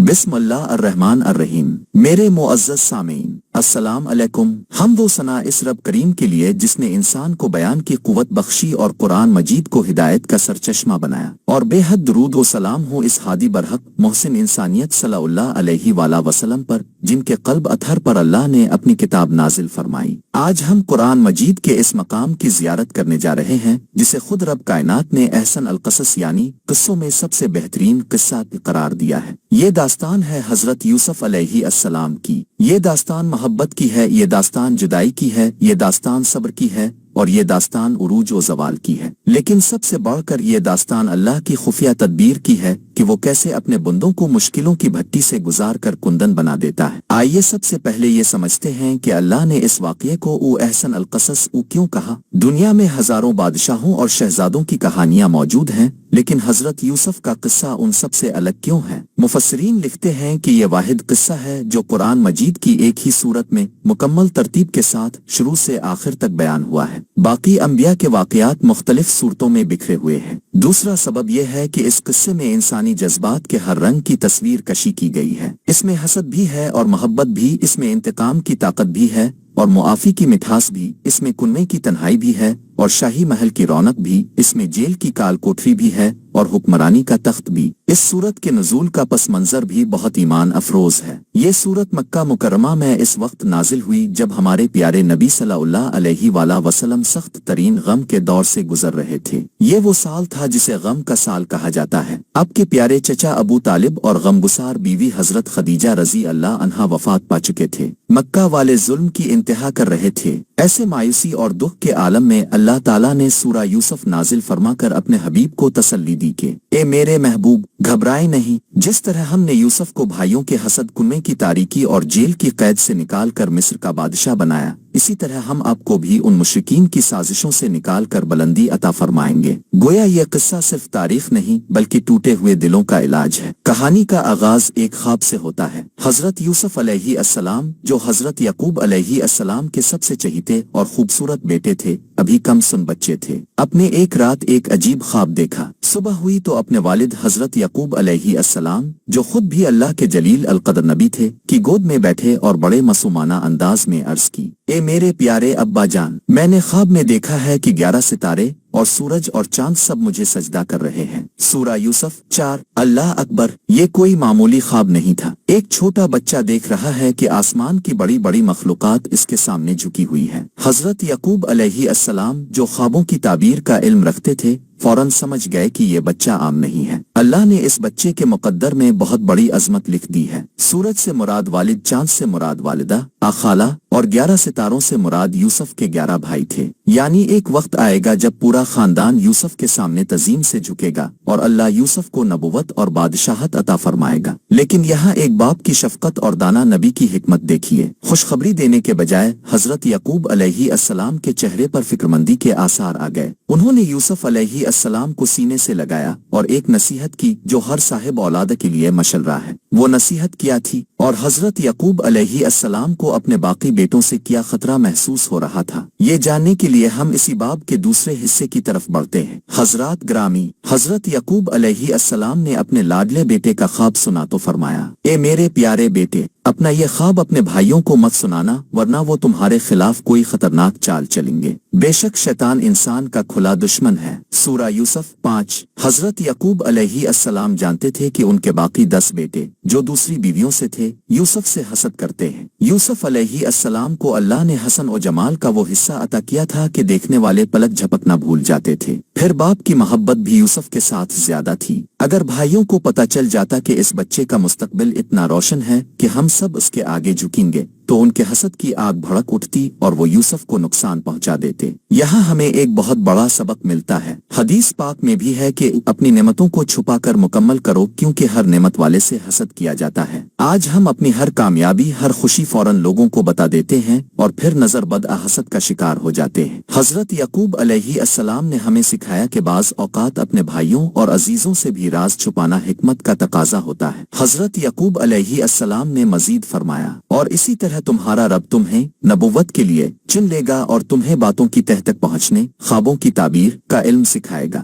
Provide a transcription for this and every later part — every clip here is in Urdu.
بسم اللہ الرحمن الرحیم۔ میرے معزز سامعین السلام علیکم۔ حمد و ثنا اس رب کریم کے لیے جس نے انسان کو بیان کی قوت بخشی اور قرآن مجید کو ہدایت کا سرچشمہ بنایا، اور بے حد درود و سلام ہو اس ہادی برحق محسن انسانیت صلی اللہ علیہ وآلہ وسلم پر، جن کے قلب اطہر پر اللہ نے اپنی کتاب نازل فرمائی۔ آج ہم قرآن مجید کے اس مقام کی زیارت کرنے جا رہے ہیں جسے خود رب کائنات نے احسن القصص یعنی قصوں میں سب سے بہترین قصہ قرار دیا ہے۔ یہ داستان ہے حضرت یوسف علیہ السلام کی۔ یہ داستان محبت کی ہے، یہ داستان جدائی کی ہے، یہ داستان صبر کی ہے، اور یہ داستان عروج و زوال کی ہے۔ لیکن سب سے بڑھ کر یہ داستان اللہ کی خفیہ تدبیر کی ہے کہ وہ کیسے اپنے بندوں کو مشکلوں کی بھٹی سے گزار کر کندن بنا دیتا ہے۔ آئیے سب سے پہلے یہ سمجھتے ہیں کہ اللہ نے اس واقعے کو احسن القصص کیوں کہا۔ دنیا میں ہزاروں بادشاہوں اور شہزادوں کی کہانیاں موجود ہیں، لیکن حضرت یوسف کا قصہ ان سب سے الگ کیوں ہے؟ مفسرین لکھتے ہیں کہ یہ واحد قصہ ہے جو قرآن مجید کی ایک ہی سورت میں مکمل ترتیب کے ساتھ شروع سے آخر تک بیان ہوا ہے۔ باقی انبیاء کے واقعات مختلف صورتوں میں بکھرے ہوئے ہیں۔ دوسرا سبب یہ ہے کہ اس قصے میں انسانی جذبات کے ہر رنگ کی تصویر کشی کی گئی ہے۔ اس میں حسد بھی ہے اور محبت بھی، اس میں انتقام کی طاقت بھی ہے اور معافی کی مٹھاس بھی، اس میں کنویں کی تنہائی بھی ہے اور شاہی محل کی رونق بھی، اس میں جیل کی کال کوٹری بھی ہے اور حکمرانی کا تخت بھی۔ اس سورت کے نزول کا پس منظر بھی بہت ایمان افروز ہے۔ یہ سورت مکہ مکرمہ میں اس وقت نازل ہوئی جب ہمارے پیارے نبی صلی اللہ علیہ وآلہ وسلم سخت ترین غم کے دور سے گزر رہے تھے۔ یہ وہ سال تھا جسے غم کا سال کہا جاتا ہے۔ آپ کے پیارے چچا ابو طالب اور غمگسار بیوی حضرت خدیجہ رضی اللہ عنہا وفات پا چکے تھے۔ مکہ والے ظلم کی انتہا کر رہے تھے۔ ایسے مایوسی اور دکھ کے عالم میں اللہ تعالیٰ نے سورہ یوسف نازل فرما کر اپنے حبیب کو تسلی دی کہ اے میرے محبوب، گھبرائے نہیں۔ جس طرح ہم نے یوسف کو بھائیوں کے حسد، کنویں کی تاریکی اور جیل کی قید سے نکال کر مصر کا بادشاہ بنایا، اسی طرح ہم آپ کو بھی ان مشرکین کی سازشوں سے نکال کر بلندی عطا فرمائیں گے۔ گویا یہ قصہ صرف تاریخ نہیں بلکہ ٹوٹے ہوئے دلوں کا علاج ہے۔ کہانی کا آغاز ایک خواب سے ہوتا ہے۔ حضرت یوسف علیہ السلام، جو حضرت یعقوب علیہ السلام کے سب سے چہیتے اور خوبصورت بیٹے تھے، ابھی کم سن بچے تھے، اپنے ایک رات ایک عجیب خواب دیکھا۔ صبح ہوئی تو اپنے والد حضرت یعقوب علیہ السلام، جو خود بھی اللہ کے جلیل القدر نبی تھے، کی گود میں بیٹھے اور بڑے معصومانہ انداز میں عرض کی، اے میرے پیارے ابا جان، میں نے خواب میں دیکھا ہے کہ 11 ستارے اور سورج اور چاند سب مجھے سجدہ کر رہے ہیں۔ سورہ یوسف 4۔ اللہ اکبر! یہ کوئی معمولی خواب نہیں تھا۔ ایک چھوٹا بچہ دیکھ رہا ہے کہ آسمان کی بڑی بڑی مخلوقات اس کے سامنے جھکی ہوئی ہیں۔ حضرت یعقوب علیہ السلام، جو خوابوں کی تعبیر کا علم رکھتے تھے، فوراً سمجھ گئے کہ یہ بچہ عام نہیں ہے۔ اللہ نے اس بچے کے مقدر میں بہت بڑی عظمت لکھ دی ہے۔ سورج سے مراد والد، چاند سے مراد والدہ، خالہ، اور 11 ستاروں سے مراد یوسف کے 11 بھائی تھے۔ یعنی ایک وقت آئے گا جب پورا خاندان یوسف کے سامنے تعظیم سے جھکے گا اور اللہ یوسف کو نبوت اور بادشاہت عطا فرمائے گا۔ لیکن یہاں ایک باپ کی شفقت اور دانا نبی کی حکمت دیکھیے۔ خوشخبری دینے کے بجائے حضرت یعقوب علیہ السلام کے چہرے پر فکرمندی کے آثار آ گئے۔ انہوں نے یوسف علیہ السلام کو سینے سے لگایا اور ایک نصیحت کی جو ہر صاحب اولاد کے لیے مشورہ ہے۔ وہ نصیحت کیا تھی؟ اور حضرت یعقوب علیہ السلام کو اپنے باقی بیٹوں سے کیا خطرہ محسوس ہو رہا تھا؟ یہ جاننے کے لیے ہم اسی باب کے دوسرے حصے کی طرف بڑھتے ہیں۔ حضرات گرامی، حضرت یعقوب علیہ السلام نے اپنے لاڈلے بیٹے کا خواب سنا تو فرمایا، اے میرے پیارے بیٹے، اپنا یہ خواب اپنے بھائیوں کو مت سنانا، ورنہ وہ تمہارے خلاف کوئی خطرناک چال چلیں گے۔ بے شک شیطان انسان کا کھلا دشمن ہے۔ سورہ یوسف 5۔ حضرت یعقوب علیہ السلام جانتے تھے کہ ان کے باقی 10 بیٹے، جو دوسری بیویوں سے تھے، یوسف سے حسد کرتے ہیں۔ یوسف علیہ السلام کو اللہ نے حسن و جمال کا وہ حصہ عطا کیا تھا کہ دیکھنے والے پلک جھپکنا بھول جاتے تھے۔ پھر باپ کی محبت بھی یوسف کے ساتھ زیادہ تھی۔ اگر بھائیوں کو پتہ چل جاتا کہ اس بچے کا مستقبل اتنا روشن ہے کہ ہم سب اس کے آگے جھکیں گے، تو ان کے حسد کی آگ بھڑک اٹھتی اور وہ یوسف کو نقصان پہنچا دیتے۔ یہاں ہمیں ایک بہت بڑا سبق ملتا ہے۔ حدیث پاک میں بھی ہے کہ اپنی نعمتوں کو چھپا کر مکمل کرو، کیونکہ ہر نعمت والے سے حسد کیا جاتا ہے۔ آج ہم اپنی ہر کامیابی، ہر خوشی فوراً لوگوں کو بتا دیتے ہیں اور پھر نظر بد حسد کا شکار ہو جاتے ہیں۔ حضرت یعقوب علیہ السلام نے ہمیں سکھایا کہ بعض اوقات اپنے بھائیوں اور عزیزوں سے بھی راز چھپانا حکمت کا تقاضا ہوتا ہے۔ حضرت یعقوب علیہ السلام نے مزید فرمایا، اور اسی طرح تمہارا رب تمہیں نبوت کے لیے چن لے گا اور تمہیں باتوں کی تہ تک پہنچنے، خوابوں کی تعبیر کا علم سکھائے گا۔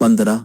15।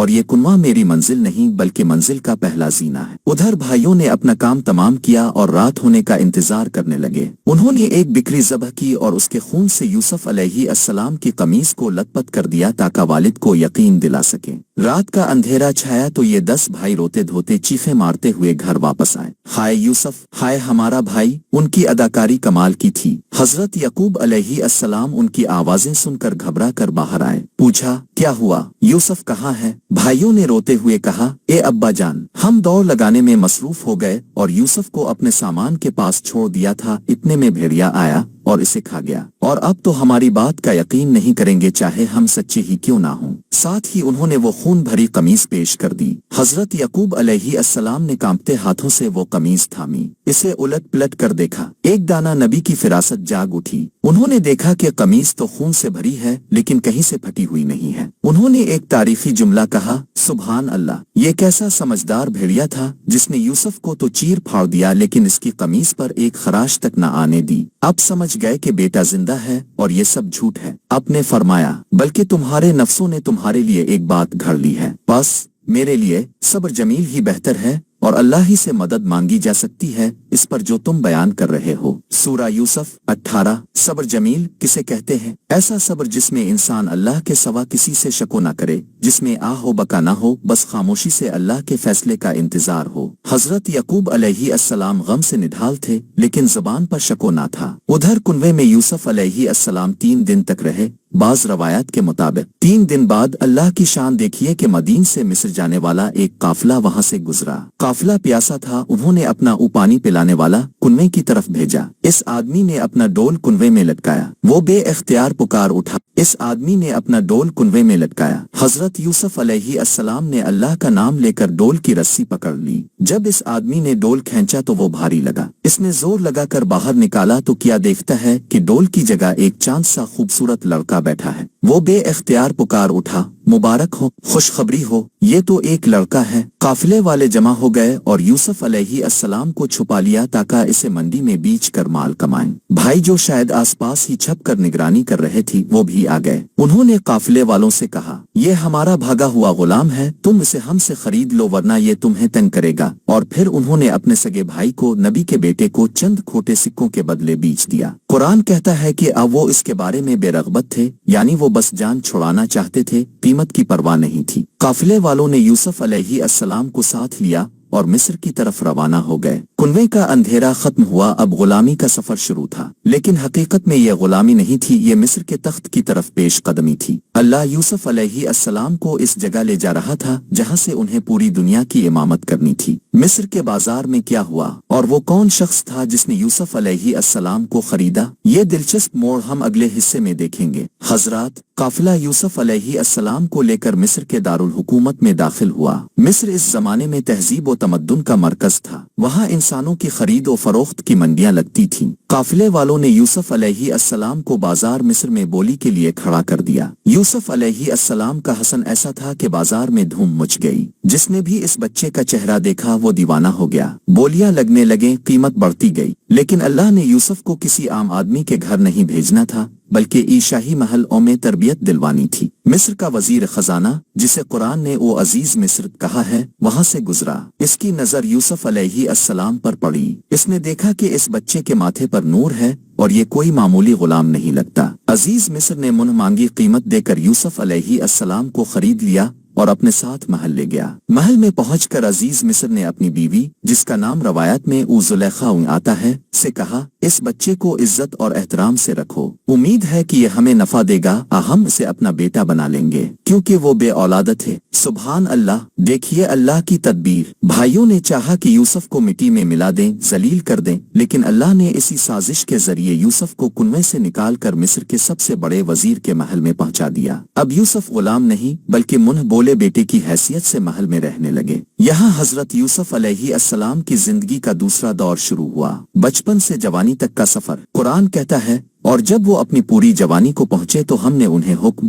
اور یہ کنواں میری منزل نہیں بلکہ منزل کا پہلا زینہ ہے۔ ادھر بھائیوں نے اپنا کام تمام کیا اور رات ہونے کا انتظار کرنے لگے۔ انہوں نے ایک بکری ذبح کی اور اس کے خون سے یوسف علیہ السلام کی قمیص کو لت پت کر دیا تاکہ والد کو یقین دلا سکے۔ رات کا اندھیرا چھایا تو یہ 10 بھائی روتے دھوتے چیخیں مارتے ہوئے گھر واپس آئے۔ ہائے یوسف، ہائے ہمارا بھائی! ان کی اداکاری کمال کی تھی۔ حضرت یعقوب علیہ السلام ان کی آوازیں سن کر گھبرا کر باہر آئے۔ پوچھا، کیا ہوا؟ یوسف کہاں ہے؟ بھائیوں نے روتے ہوئے کہا، اے ابا جان، ہم دوڑ لگانے میں مصروف ہو گئے اور یوسف کو اپنے سامان کے پاس چھوڑ دیا تھا، اتنے میں بھیڑیا آیا اور اسے کھا گیا، اور اب تو ہماری بات کا یقین نہیں کریں گے چاہے ہم سچے ہی کیوں نہ ہوں۔ ساتھ ہی انہوں نے وہ خون بھری قمیص پیش کر دی۔ حضرت یعقوب علیہ السلام نے کانپتے ہاتھوں سے وہ قمیص تھامی، اسے الٹ پلٹ کر دیکھا۔ ایک دانہ نبی کی فراست جاگ اٹھی۔ انہوں نے دیکھا کہ قمیص تو خون سے بھری ہے لیکن کہیں سے پھٹی ہوئی نہیں ہے۔ انہوں نے ایک تاریخی جملہ کہا، سبحان اللہ! یہ کیسا سمجھدار بھیڑیا تھا جس نے یوسف کو تو چیر پھاڑ دیا لیکن اس کی قمیص پر ایک خراش تک نہ آنے دی۔ اب سمجھ گئے کہ بیٹا زندہ ہے اور یہ سب جھوٹ ہے۔ آپ نے فرمایا، بلکہ تمہارے نفسوں نے تمہارے لیے ایک بات گھڑ لی ہے، بس میرے لیے صبر جمیل ہی بہتر ہے اور اللہ ہی سے مدد مانگی جا سکتی ہے اس پر جو تم بیان کر رہے ہو۔ سورہ یوسف 18۔ صبر جمیل کسے کہتے ہیں؟ ایسا صبر جس میں انسان اللہ کے سوا کسی سے شکو نہ کرے، جس میں آہ و بکا نہ ہو، بس خاموشی سے اللہ کے فیصلے کا انتظار ہو۔ حضرت یعقوب علیہ السلام غم سے نڈھال تھے لیکن زبان پر شکو نہ تھا۔ ادھر کنویں میں یوسف علیہ السلام 3 دن تک رہے۔ بعض روایات کے مطابق 3 دن بعد اللہ کی شان دیکھیے کہ مدین سے مصر جانے والا ایک قافلہ وہاں سے گزرا۔ قافلہ پیاسا تھا، انہوں نے اپنا پانی پلانے والا کنویں کی طرف بھیجا۔ اس آدمی نے اپنا ڈول کنویں میں لٹکایا، وہ بے اختیار پکار اٹھا۔ اس آدمی نے اپنا ڈول کنویں میں لٹکایا۔ حضرت یوسف علیہ السلام نے اللہ کا نام لے کر ڈول کی رسی پکڑ لی۔ جب اس آدمی نے ڈول کھینچا تو وہ بھاری لگا۔ اس نے زور لگا کر باہر نکالا تو کیا دیکھتا ہے کہ ڈول کی جگہ ایک چاند سا خوبصورت لڑکا بیٹھا ہے۔ وہ بے اختیار پکار اٹھا، مبارک ہو، خوشخبری ہو، یہ تو ایک لڑکا ہے۔ قافلے والے جمع ہو گئے اور یوسف علیہ السلام کو چھپا لیا تاکہ اسے منڈی میں بیچ کر مال کمائیں۔ بھائی جو شاید آس پاس ہی چھپ کر نگرانی کر رہے تھی وہ بھی آ گئے۔ انہوں نے قافلے والوں سے کہا، یہ ہمارا بھاگا ہوا غلام ہے، تم اسے ہم سے خرید لو ورنہ یہ تمہیں تنگ کرے گا۔ اور پھر انہوں نے اپنے سگے بھائی کو، نبی کے بیٹے کو، چند کھوٹے سکوں کے بدلے بیچ دیا۔ قرآن کہتا ہے کہ اب وہ اس کے بارے میں بے رغبت تھے، یعنی وہ بس جان چھڑانا چاہتے تھے، قیمت کی پرواہ نہیں تھی۔ قافلے والوں نے یوسف علیہ السلام کو ساتھ لیا اور مصر کی طرف روانہ ہو گئے۔ کنویں کا اندھیرا ختم ہوا، اب غلامی کا سفر شروع تھا، لیکن حقیقت میں یہ غلامی نہیں تھی، یہ مصر کے تخت کی طرف پیش قدمی تھی۔ اللہ یوسف علیہ السلام کو اس جگہ لے جا رہا تھا جہاں سے انہیں پوری دنیا کی امامت کرنی تھی۔ مصر کے بازار میں کیا ہوا اور وہ کون شخص تھا جس نے یوسف علیہ السلام کو خریدا، یہ دلچسپ موڑ ہم اگلے حصے میں دیکھیں گے۔ حضرات، قافلہ یوسف علیہ السلام کو لے کر مصر کے دارالحکومت میں داخل ہوا۔ مصر اس زمانے میں تہذیب و تمدن کا مرکز تھا، وہاں انسانوں کی خرید و فروخت کی منڈیاں لگتی تھیں۔ قافلے والوں نے یوسف علیہ السلام کو بازار مصر میں بولی کے لیے کھڑا کر دیا۔ یوسف علیہ السلام کا حسن ایسا تھا کہ بازار میں دھوم مچ گئی۔ جس نے بھی اس بچے کا چہرہ دیکھا وہ دیوانہ ہو گیا۔ بولیاں لگنے لگیں، قیمت بڑھتی گئی، لیکن اللہ نے یوسف کو کسی عام آدمی کے گھر نہیں بھیجنا تھا بلکہ شاہی محل میں تربیت دلوانی تھی۔ مصر کا وزیر خزانہ، جسے قرآن نے او عزیز مصر کہا ہے، وہاں سے گزرا۔ اس کی نظر یوسف علیہ السلام پر پڑی۔ اس نے دیکھا کہ اس بچے کے ماتھے پر نور ہے اور یہ کوئی معمولی غلام نہیں لگتا۔ عزیز مصر نے منہ مانگی قیمت دے کر یوسف علیہ السلام کو خرید لیا اور اپنے ساتھ محل لے گیا۔ محل میں پہنچ کر عزیز مصر نے اپنی بیوی، جس کا نام روایت میں زلیخا آتا ہے، سے کہا، اس بچے کو عزت اور احترام سے رکھو، امید ہے کہ یہ ہمیں نفع دے گا، ہم اسے اپنا بیٹا بنا لیں گے کیونکہ وہ بے اولاد تھے۔ سبحان اللہ! دیکھیے اللہ کی تدبیر۔ بھائیوں نے چاہا کہ یوسف کو مٹی میں ملا دیں، ذلیل کر دیں، لیکن اللہ نے اسی سازش کے ذریعے یوسف کو کنویں سے نکال کر مصر کے سب سے بڑے وزیر کے محل میں پہنچا دیا۔ اب یوسف غلام نہیں بلکہ منہ بولے بیٹے کی حیثیت سے محل میں رہنے لگے۔ یہاں حضرت یوسف علیہ السلام کی زندگی کا دوسرا دور شروع ہوا، بچپن سے جوانی تک کا سفر۔ قرآن کہتا ہے، اور جب وہ اپنی پوری جوانی کو پہنچے تو ہم نے انہیں حکم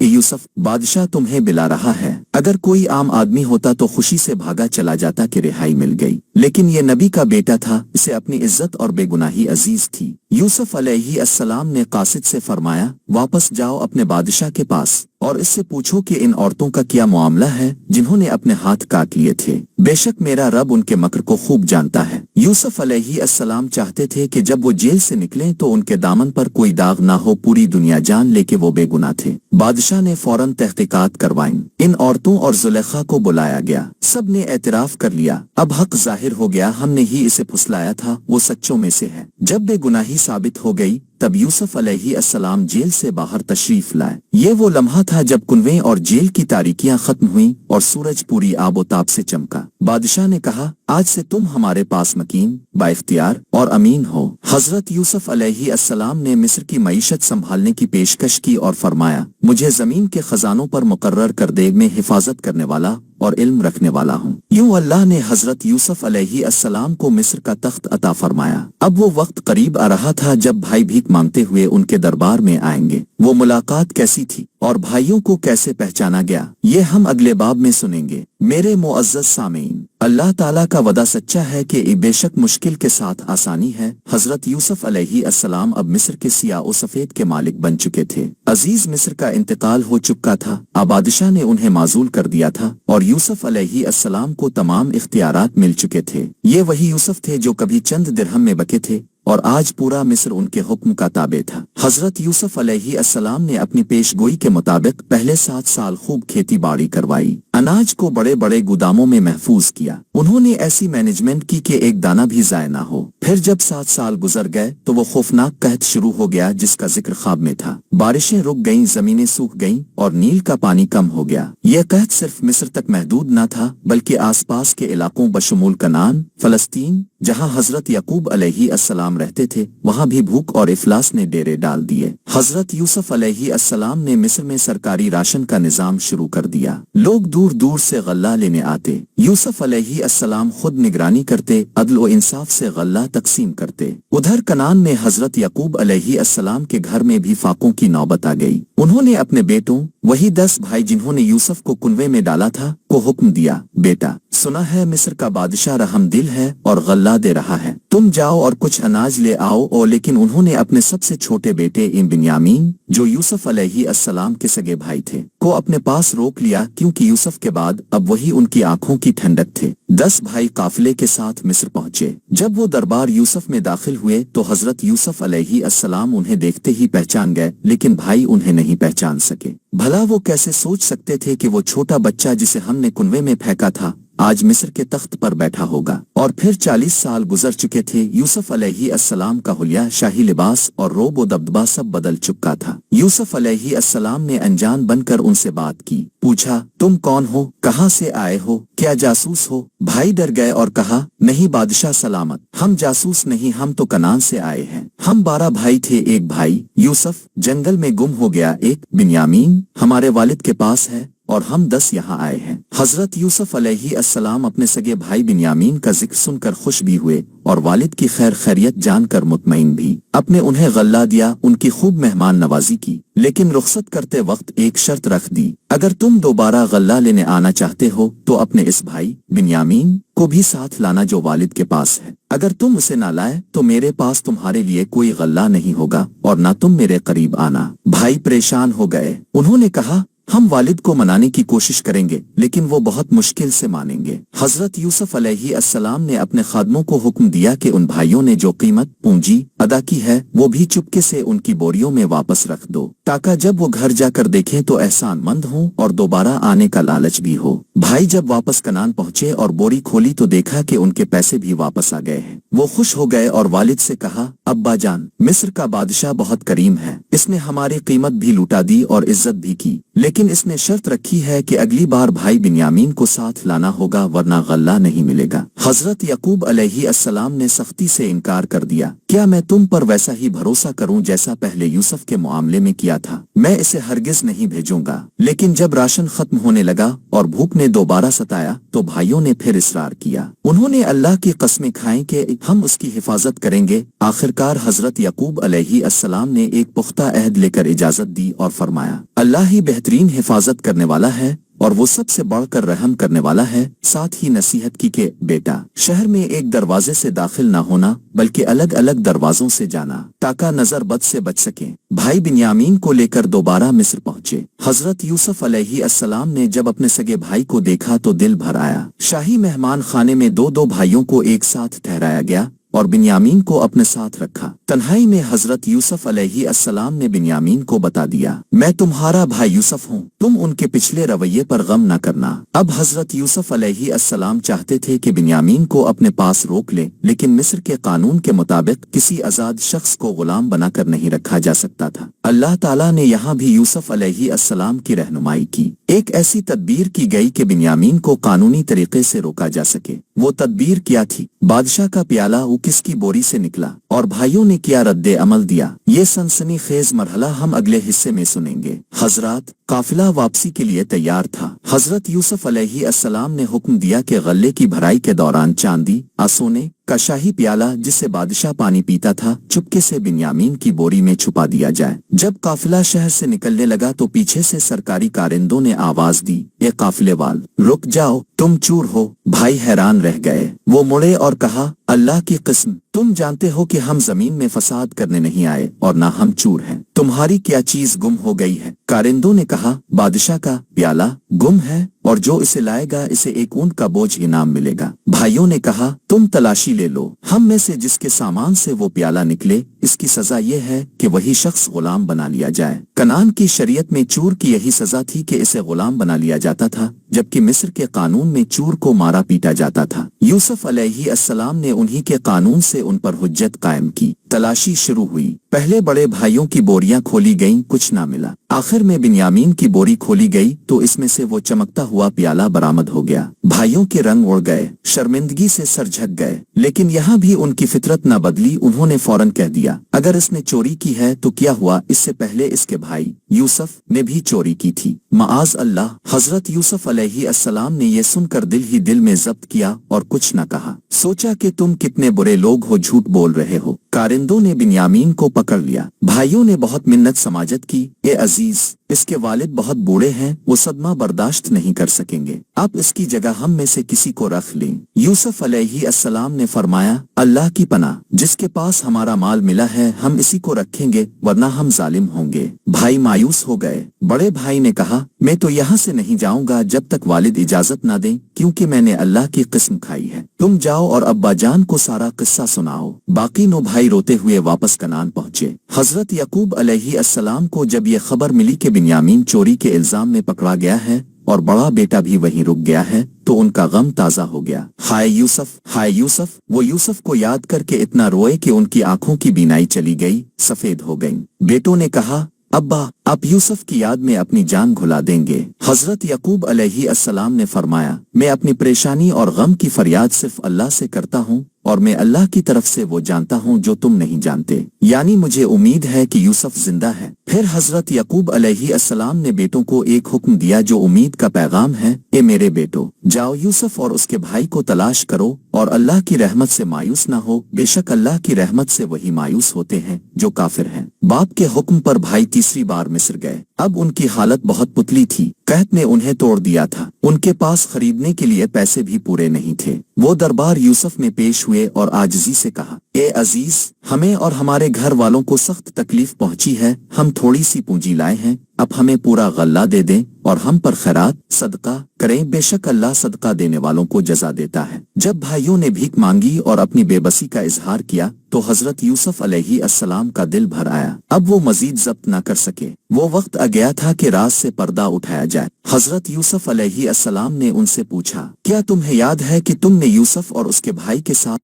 اے یوسف بادشاہ تمہیں بلا رہا ہے۔ اگر کوئی عام آدمی ہوتا تو خوشی سے بھاگا چلا جاتا کہ رہائی مل گئی، لیکن یہ نبی کا بیٹا تھا، اسے اپنی عزت اور بے گناہی عزیز تھی۔ یوسف علیہ السلام نے قاصد سے فرمایا، واپس جاؤ اپنے بادشاہ کے پاس اور اس سے پوچھو کہ ان عورتوں کا کیا معاملہ ہے جنہوں نے اپنے ہاتھ کاٹ لیے تھے، بے شک میرا رب ان کے مکر کو خوب جانتا ہے۔ یوسف علیہ السلام چاہتے تھے کہ جب وہ جیل سے نکلیں تو ان کے دامن پر کوئی داغ نہ ہو، پوری دنیا جان لے کہ وہ بے گناہ تھے۔ بادشاہ نے فوراً تحقیقات کروائیں، ان عورتوں اور زلیخا کو بلایا گیا، سب نے اعتراف کر لیا، اب حق ظاہر ہو گیا، ہم نے ہی اسے پھسلایا تھا، وہ سچوں میں سے ہے۔ جب بے گناہی ثابت ہو گئی تب یوسف علیہ السلام جیل سے باہر تشریف لائے۔ یہ وہ لمحہ تھا جب کنویں اور جیل کی تاریکیاں ختم ہوئیں اور سورج پوری آب و تاب سے چمکا۔ بادشاہ نے کہا، آج سے تم ہمارے پاس مکین، با اختیار اور امین ہو۔ حضرت یوسف علیہ السلام نے مصر کی معیشت سنبھالنے کی پیشکش کی اور فرمایا، مجھے زمین کے خزانوں پر مقرر کر دے، میں حفاظت کرنے والا اور علم رکھنے والا ہوں۔ یوں اللہ نے حضرت یوسف علیہ السلام کو مصر کا تخت عطا فرمایا۔ اب وہ وقت قریب آ رہا تھا جب بھائی بھیک مانگتے ہوئے ان کے دربار میں آئیں گے۔ وہ ملاقات کیسی تھی اور بھائیوں کو کیسے پہچانا گیا، یہ ہم اگلے باب میں سنیں گے۔ میرے معزز سامعین، اللہ تعالیٰ کا وعدہ سچا ہے کہ بے شک مشکل کے ساتھ آسانی ہے۔ حضرت یوسف علیہ السلام اب مصر کے سیاہ و سفید کے مالک بن چکے تھے۔ عزیز مصر کا انتقال ہو چکا تھا، بادشاہ نے انہیں معزول کر دیا تھا اور یوسف علیہ السلام کو تمام اختیارات مل چکے تھے۔ یہ وہی یوسف تھے جو کبھی چند درہم میں بکے تھے اور آج پورا مصر ان کے حکم کا تابع تھا۔ حضرت یوسف علیہ السلام نے اپنی پیش گوئی کے مطابق پہلے 7 سال خوب کھیتی باڑی کروائی، اناج کو بڑے بڑے گوداموں میں محفوظ کیا۔ انہوں نے ایسی مینجمنٹ کی کہ ایک دانہ بھی ضائع نہ ہو۔ پھر جب 7 سال گزر گئے تو وہ خوفناک قحط شروع ہو گیا جس کا ذکر خواب میں تھا۔ بارشیں رک گئیں، زمینیں سوکھ گئیں اور نیل کا پانی کم ہو گیا۔ یہ قحط صرف مصر تک محدود نہ تھا بلکہ آس پاس کے علاقوں بشمول کنعان، فلسطین، جہاں حضرت یعقوب علیہ السلام رہتے تھے، وہاں بھی بھوک اور افلاس نے ڈیرے ڈال دیے۔ حضرت یوسف علیہ السلام نے مصر میں سرکاری راشن کا نظام شروع کر دیا۔ لوگ دور دور سے غلہ لینے آتے، یوسف علیہ السلام خود نگرانی کرتے، عدل و انصاف سے غلہ تقسیم کرتے۔ ادھر کنعان میں حضرت یعقوب علیہ السلام کے گھر میں بھی فاقوں کی نوبت آ گئی۔ انہوں نے اپنے بیٹوں، وہی 10 بھائی جنہوں نے یوسف کو کنویں میں ڈالا تھا، کو حکم دیا، بیٹا سنا ہے مصر کا بادشاہ رحم دل ہے اور غلہ دے رہا ہے، تم جاؤ اور کچھ اناج لے آؤ۔ لیکن انہوں نے اپنے سب سے چھوٹے بیٹے بنیامین، جو یوسف علیہ السلام کے سگے بھائی تھے، کو اپنے پاس روک لیا، کیونکہ یوسف کے بعد اب وہی ان کی آنکھوں کی ٹھنڈک تھے۔ 10 بھائی قافلے کے ساتھ مصر پہنچے۔ جب وہ دربار یوسف میں داخل ہوئے تو حضرت یوسف علیہ السلام انہیں دیکھتے ہی پہچان گئے، لیکن بھائی انہیں نہیں پہچان سکے۔ بھلا وہ کیسے سوچ سکتے تھے کہ وہ چھوٹا بچہ جسے ہم نے کنویں میں پھینکا تھا آج مصر کے تخت پر بیٹھا ہوگا؟ اور پھر 40 سال گزر چکے تھے۔ یوسف علیہ السلام کا حلیہ، شاہی لباس اور روب و دبدبہ سب بدل چکا تھا۔ یوسف علیہ السلام نے انجان بن کر ان سے بات کی، پوچھا، تم کون ہو؟ کہاں سے آئے ہو؟ کیا جاسوس ہو؟ بھائی ڈر گئے اور کہا، نہیں بادشاہ سلامت، ہم جاسوس نہیں، ہم تو کنعان سے آئے ہیں۔ ہم 12 بھائی تھے، ایک بھائی یوسف جنگل میں گم ہو گیا، ایک بنیامین ہمارے والد کے پاس ہے اور ہم 10 یہاں آئے ہیں۔ حضرت یوسف علیہ السلام اپنے سگے بھائی بنیامین کا ذکر سن کر خوش بھی ہوئے اور والد کی خیر خیریت جان کر مطمئن بھی۔ اپنے انہیں غلہ دیا، ان کی خوب مہمان نوازی کی، لیکن رخصت کرتے وقت ایک شرط رکھ دی، اگر تم دوبارہ غلہ لینے آنا چاہتے ہو تو اپنے اس بھائی بنیامین کو بھی ساتھ لانا جو والد کے پاس ہے۔ اگر تم اسے نہ لائے تو میرے پاس تمہارے لیے کوئی غلہ نہیں ہوگا اور نہ تم میرے قریب آنا۔ بھائی پریشان ہو گئے، انہوں نے کہا، ہم والد کو منانے کی کوشش کریں گے لیکن وہ بہت مشکل سے مانیں گے۔ حضرت یوسف علیہ السلام نے اپنے خادموں کو حکم دیا کہ ان بھائیوں نے جو قیمت پونجی ادا کی ہے وہ بھی چپکے سے ان کی بوریوں میں واپس رکھ دو، تاکہ جب وہ گھر جا کر دیکھیں تو احسان مند ہوں اور دوبارہ آنے کا لالچ بھی ہو۔ بھائی جب واپس کنعان پہنچے اور بوری کھولی تو دیکھا کہ ان کے پیسے بھی واپس آ گئے ہیں۔ وہ خوش ہو گئے اور والد سے کہا، ابا جان، مصر کا بادشاہ بہت کریم ہے، اس نے ہماری قیمت بھی لوٹا دی اور عزت بھی کی، لیکن اس نے شرط رکھی ہے کہ اگلی بار بھائی بنیامین کو ساتھ لانا ہوگا ورنہ غلہ نہیں ملے گا۔ حضرت یعقوب علیہ السلام نے سختی سے انکار کر دیا، کیا میں تم پر ویسا ہی بھروسہ کروں جیسا پہلے یوسف کے معاملے میں کیا تھا؟ میں اسے ہرگز نہیں بھیجوں گا۔ لیکن جب راشن ختم ہونے لگا اور بھوک نے دوبارہ ستایا تو بھائیوں نے پھر اصرار کیا۔ انہوں نے اللہ کی قسمیں کھائیں کہ ہم اس کی حفاظت کریں گے۔ آخرکار حضرت یعقوب علیہ السلام نے ایک پختہ عہد لے کر اجازت دی اور فرمایا، اللہ ہی بہترین حفاظت کرنے والا ہے اور وہ سب سے بڑھ کر رحم کرنے والا ہے۔ ساتھ ہی نصیحت کی کہ بیٹا، شہر میں ایک دروازے سے داخل نہ ہونا بلکہ الگ الگ دروازوں سے جانا تاکہ نظر بد سے بچ سکیں۔ بھائی بنیامین کو لے کر دوبارہ مصر پہنچے۔ حضرت یوسف علیہ السلام نے جب اپنے سگے بھائی کو دیکھا تو دل بھر آیا۔ شاہی مہمان خانے میں دو بھائیوں کو ایک ساتھ ٹھہرایا گیا اور بنیامین کو اپنے ساتھ رکھا۔ تنہائی میں حضرت یوسف علیہ السلام نے بنیامین کو بتا دیا، میں تمہارا بھائی یوسف ہوں، تم ان کے پچھلے رویے پر غم نہ کرنا۔ اب حضرت یوسف علیہ السلام چاہتے تھے کہ بنیامین کو اپنے پاس روک لے، لیکن مصر کے قانون کے مطابق کسی آزاد شخص کو غلام بنا کر نہیں رکھا جا سکتا تھا۔ اللہ تعالیٰ نے یہاں بھی یوسف علیہ السلام کی رہنمائی کی۔ ایک ایسی تدبیر کی گئی کہ بنیامین کو قانونی طریقے سے روکا جا سکے۔ وہ تدبیر کیا تھی؟ بادشاہ کا پیالہ کس کی بوری سے نکلا اور بھائیوں نے کیا رد عمل دیا، یہ سنسنی خیز مرحلہ ہم اگلے حصے میں سنیں گے۔ حضرات، قافلہ واپسی کے لیے تیار تھا۔ حضرت یوسف علیہ السلام نے حکم دیا کہ غلے کی بھرائی کے دوران چاندی، سونے کا شاہی پیالہ جسے بادشاہ پانی پیتا تھا چپکے سے بنیامین کی بوری میں چھپا دیا جائے۔ جب قافلہ شہر سے نکلنے لگا تو پیچھے سے سرکاری کارندوں نے آواز دی، اے قافلے وال، رک جاؤ، تم چور ہو۔ بھائی حیران رہ گئے۔ وہ مڑے اور کہا، اللہ کی قسم، تم جانتے ہو کہ ہم زمین میں فساد کرنے نہیں آئے اور نہ ہم چور ہیں۔ تمہاری کیا چیز گم ہو گئی ہے؟ کارندوں نے کہا، بادشاہ کا پیالہ گم ہے اور جو اسے لائے گا اسے ایک اونٹ کا بوجھ انعام ملے گا۔ بھائیوں نے کہا، تم تلاشی لے لو، ہم میں سے جس کے سامان سے وہ پیالہ نکلے اس کی سزا یہ ہے کہ وہی شخص غلام بنا لیا جائے۔ کنعان کی شریعت میں چور کی یہی سزا تھی کہ اسے غلام بنا لیا جاتا تھا، جبکہ مصر کے قانون میں چور کو مارا پیٹا جاتا تھا۔ یوسف علیہ السلام نے انہی کے قانون سے ان پر حجت قائم کی۔ تلاشی شروع ہوئی۔ پہلے بڑے بھائیوں کی بوریاں کھولی گئیں، کچھ نہ ملا۔ آخر میں بنیامین کی بوری کھولی گئی تو اس میں سے وہ چمکتا ہوا پیالہ برآمد ہو گیا۔ بھائیوں کے رنگ اڑ گئے، شرمندگی سے سر جھک گئے، لیکن یہاں بھی ان کی فطرت نہ بدلی۔ انہوں نے فوراً کہہ دیا، اگر اس نے چوری کی ہے تو کیا ہوا، اس سے پہلے اس کے بھائی یوسف نے بھی چوری کی تھی، معاذ اللہ۔ حضرت یوسف علیہ السلام نے یہ سن کر دل ہی دل میں ضبط کیا اور کچھ نہ کہا۔ سوچا کہ تم کتنے برے لوگ ہو، جھوٹ بول رہے ہو۔ کارندوں نے بنیامین کو پکڑ لیا۔ بھائیوں نے بہت منت سماجت کی، اے عزیز، اس کے والد بہت بوڑھے ہیں، وہ صدمہ برداشت نہیں کر سکیں گے، اب اس کی جگہ ہم میں سے کسی کو رکھ لیں۔ یوسف علیہ السلام نے فرمایا، اللہ کی پناہ، جس کے پاس ہمارا مال ملا ہے ہم اسی کو رکھیں گے، ورنہ ہم ظالم ہوں گے۔ بھائی مایوس ہو گئے۔ بڑے بھائی نے کہا، میں تو یہاں سے نہیں جاؤں گا جب تک والد اجازت نہ دیں، کیونکہ میں نے اللہ کی قسم کھائی ہے۔ تم جاؤ اور ابا جان کو سارا قصہ سناؤ۔ باقی 9 بھائی روتے ہوئے واپس کنعان پہنچے۔ حضرت یعقوب علیہ السلام کو جب یہ خبر ملی کہ بنیامین چوری کے الزام میں پکڑا گیا ہے اور بڑا بیٹا بھی وہیں رک گیا ہے تو ان کا غم تازہ ہو گیا۔ ہائے یوسف، ہائے یوسف، وہ یوسف کو یاد کر کے اتنا روئے کہ ان کی آنکھوں کی بینائی چلی گئی، سفید ہو گئیں۔ بیٹوں نے کہا، ابا، آپ یوسف کی یاد میں اپنی جان گھلا دیں گے۔ حضرت یعقوب علیہ السلام نے فرمایا، میں اپنی پریشانی اور غم کی فریاد صرف اللہ سے کرتا ہوں، اور میں اللہ کی طرف سے وہ جانتا ہوں جو تم نہیں جانتے، یعنی مجھے امید ہے کہ یوسف زندہ ہے۔ پھر حضرت یعقوب علیہ السلام نے بیٹوں کو ایک حکم دیا جو امید کا پیغام ہے، اے میرے بیٹو، جاؤ یوسف اور اس کے بھائی کو تلاش کرو اور اللہ کی رحمت سے مایوس نہ ہو، بے شک اللہ کی رحمت سے وہی مایوس ہوتے ہیں جو کافر ہیں۔ باپ کے حکم پر بھائی تیسری بار مصر گئے۔ اب ان کی حالت بہت پتلی تھی، قحط نے انہیں توڑ دیا تھا، ان کے پاس خریدنے کے لیے پیسے بھی پورے نہیں تھے۔ وہ دربار یوسف میں پیش ہوئے اور عاجزی سے کہا، اے عزیز، ہمیں اور ہمارے گھر والوں کو سخت تکلیف پہنچی ہے، ہم تھوڑی سی پونجی لائے ہیں، اب ہمیں پورا غلہ دے دیں اور ہم پر خیرات صدقہ کریں، بے شک اللہ صدقہ دینے والوں کو جزا دیتا ہے۔ جب بھائیوں نے بھیک مانگی اور اپنی بے بسی کا اظہار کیا تو حضرت یوسف علیہ السلام کا دل بھر آیا۔ اب وہ مزید ضبط نہ کر سکے، وہ وقت آ گیا تھا کہ راز سے پردہ اٹھایا جائے۔ حضرت یوسف علیہ السلام نے ان سے پوچھا، کیا تمہیں یاد ہے کہ تم نے یوسف اور اس کے بھائی کے ساتھ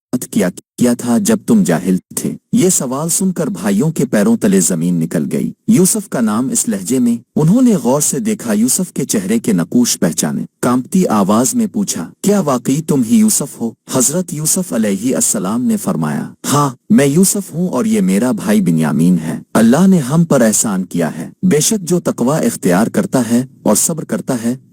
کیا تھا جب تم جاہل تھے؟ یہ سوال سن کر بھائیوں کے پیروں تلے زمین نکل گئی۔ یوسف کا نام اس لہجے میں، انہوں نے غور سے دیکھا، یوسف کے چہرے کے نقوش پہچانے، کانپتی آواز میں پوچھا، کیا واقعی تم ہی یوسف ہو؟ حضرت یوسف علیہ السلام نے فرمایا، ہاں میں یوسف ہوں اور یہ میرا بھائی بنیامین ہے۔ اللہ نے ہم پر احسان کیا ہے، بے شک جو تقوی اختیار کرتا ہے اور صبر کرتا ہے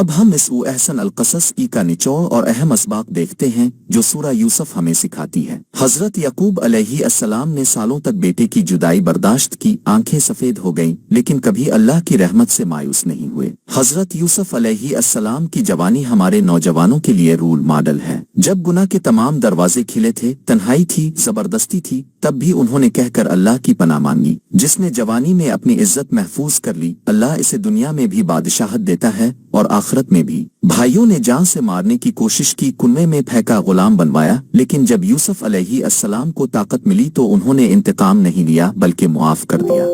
اب ہم اس احسن القصص ای کا نچوڑ اور اہم اسباق دیکھتے ہیں جو سورہ یوسف ہمیں سکھاتی ہے۔ حضرت یعقوب علیہ السلام نے سالوں تک بیٹے کی جدائی برداشت کی، آنکھیں سفید ہو گئیں، لیکن کبھی اللہ کی رحمت سے مایوس نہیں ہوئے۔ حضرت یوسف علیہ السلام کی جوانی ہمارے نوجوانوں کے لیے رول ماڈل ہے۔ جب گناہ کے تمام دروازے کھلے تھے، تنہائی تھی، زبردستی تھی، تب بھی انہوں نے کہہ کر اللہ کی پناہ مانگی۔ جس نے جوانی میں اپنی عزت محفوظ کر لی، اللہ اسے دنیا میں بھی بادشاہت دیتا ہے اور آخرت میں بھی۔ بھائیوں نے جان سے مارنے کی کوشش کی، کنویں میں پھینکا، غلام بنوایا، لیکن جب یوسف علیہ السلام کو طاقت ملی تو انہوں نے انتقام نہیں لیا بلکہ معاف کر دیا۔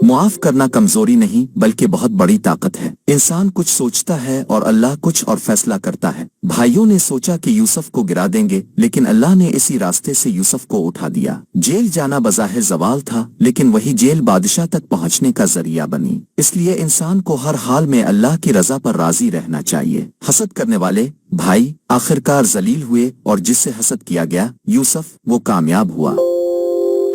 معاف کرنا کمزوری نہیں بلکہ بہت بڑی طاقت ہے۔ انسان کچھ سوچتا ہے اور اللہ کچھ اور فیصلہ کرتا ہے۔ بھائیوں نے سوچا کہ یوسف کو گرا دیں گے، لیکن اللہ نے اسی راستے سے یوسف کو اٹھا دیا۔ جیل جانا بظاہر زوال تھا، لیکن وہی جیل بادشاہ تک پہنچنے کا ذریعہ بنی۔ اس لیے انسان کو ہر حال میں اللہ کی رضا پر راضی رہنا چاہیے۔ حسد کرنے والے بھائی آخرکار ذلیل ہوئے، اور جس سے حسد کیا گیا یوسف، وہ کامیاب ہوا۔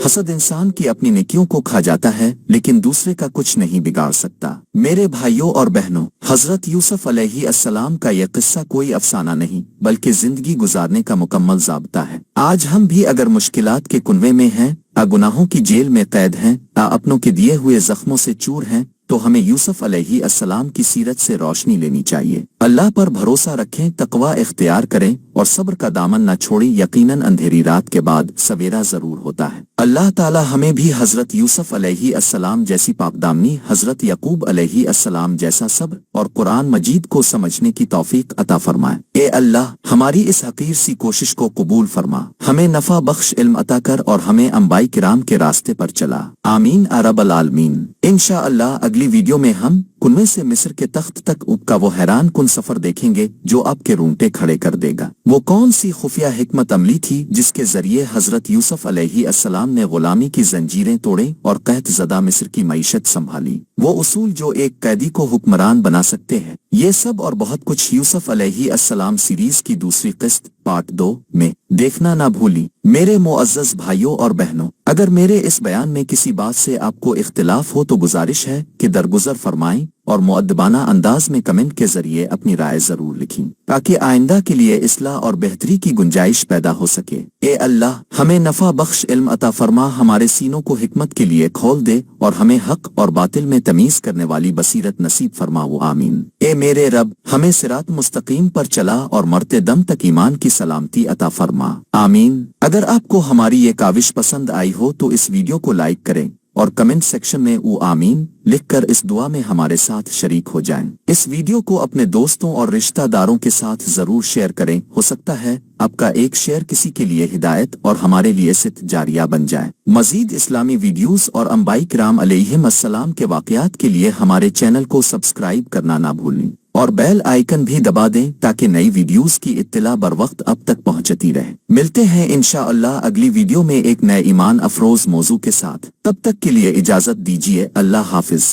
حسد انسان کی اپنی نیکیوں کو کھا جاتا ہے، لیکن دوسرے کا کچھ نہیں بگاڑ سکتا۔ میرے بھائیوں اور بہنوں، حضرت یوسف علیہ السلام کا یہ قصہ کوئی افسانہ نہیں بلکہ زندگی گزارنے کا مکمل ضابطہ ہے۔ آج ہم بھی اگر مشکلات کے کنویں میں ہیں، گناہوں کی جیل میں قید ہیں، اپنوں کے دیے ہوئے زخموں سے چور ہیں، تو ہمیں یوسف علیہ السلام کی سیرت سے روشنی لینی چاہیے۔ اللہ پر بھروسہ رکھیں، تقوی اختیار کریں اور صبر کا دامن نہ چھوڑیں۔ یقیناً اندھیری رات کے بعد سویرا ضرور ہوتا ہے۔ اللہ تعالی ہمیں بھی حضرت یوسف علیہ السلام جیسی پاکدامنی، حضرت یعقوب علیہ السلام جیسا صبر اور قرآن مجید کو سمجھنے کی توفیق عطا فرمائے۔ اے اللہ، ہماری اس حقیر سی کوشش کو قبول فرما، ہمیں نفع بخش علم عطا کر اور ہمیں انبیاء کرام کے راستے پر چلا۔ آمین رب العالمین۔ انشاءاللہ اگلی ویڈیو میں ہم کنویں سے مصر کے تخت تک کا وہ حیران کن سفر دیکھیں گے جو آپ کے رونگٹے کھڑے کر دے گا۔ وہ کون سی خفیہ حکمت عملی تھی جس کے ذریعے حضرت یوسف علیہ السلام نے غلامی کی زنجیریں توڑیں اور قحط زدہ مصر کی معیشت سنبھالی؟ وہ اصول جو ایک قیدی کو حکمران بنا سکتے ہیں۔ یہ سب اور بہت کچھ یوسف علیہ السلام سیریز کی دوسری قسط پارٹ 2 میں دیکھنا نہ بھولی۔ میرے معزز بھائیوں اور بہنوں، اگر میرے اس بیان میں کسی بات سے آپ کو اختلاف ہو تو گزارش ہے کہ درگزر فرمائیں اور مؤدبانہ انداز میں کمنٹ کے ذریعے اپنی رائے ضرور لکھیں تاکہ آئندہ کے لیے اصلاح اور بہتری کی گنجائش پیدا ہو سکے۔ اے اللہ، ہمیں نفع بخش علم عطا فرما، ہمارے سینوں کو حکمت کے لیے کھول دے اور ہمیں حق اور باطل میں تمیز کرنے والی بصیرت نصیب فرما، وہ آمین۔ اے میرے رب، ہمیں صراط مستقیم پر چلا اور مرتے دم تک ایمان کی سلامتی عطا فرما، آمین۔ اگر آپ کو ہماری یہ کاوش پسند آئی ہو تو اس ویڈیو کو لائک کریں اور کمنٹ سیکشن میں او آمین لکھ کر اس دعا میں ہمارے ساتھ شریک ہو جائیں۔ اس ویڈیو کو اپنے دوستوں اور رشتہ داروں کے ساتھ ضرور شیئر کریں، ہو سکتا ہے آپ کا ایک شیئر کسی کے لیے ہدایت اور ہمارے لیے صدقہ جاریہ بن جائے۔ مزید اسلامی ویڈیوز اور انبیاء کرام علیہم السلام کے واقعات کے لیے ہمارے چینل کو سبسکرائب کرنا نہ بھولیں اور بیل آئیکن بھی دبا دیں تاکہ نئی ویڈیوز کی اطلاع بر وقت اب تک پہنچتی رہے۔ ملتے ہیں انشاءاللہ اگلی ویڈیو میں ایک نئے ایمان افروز موضوع کے ساتھ۔ تب تک کے لیے اجازت دیجیے، اللہ حافظ۔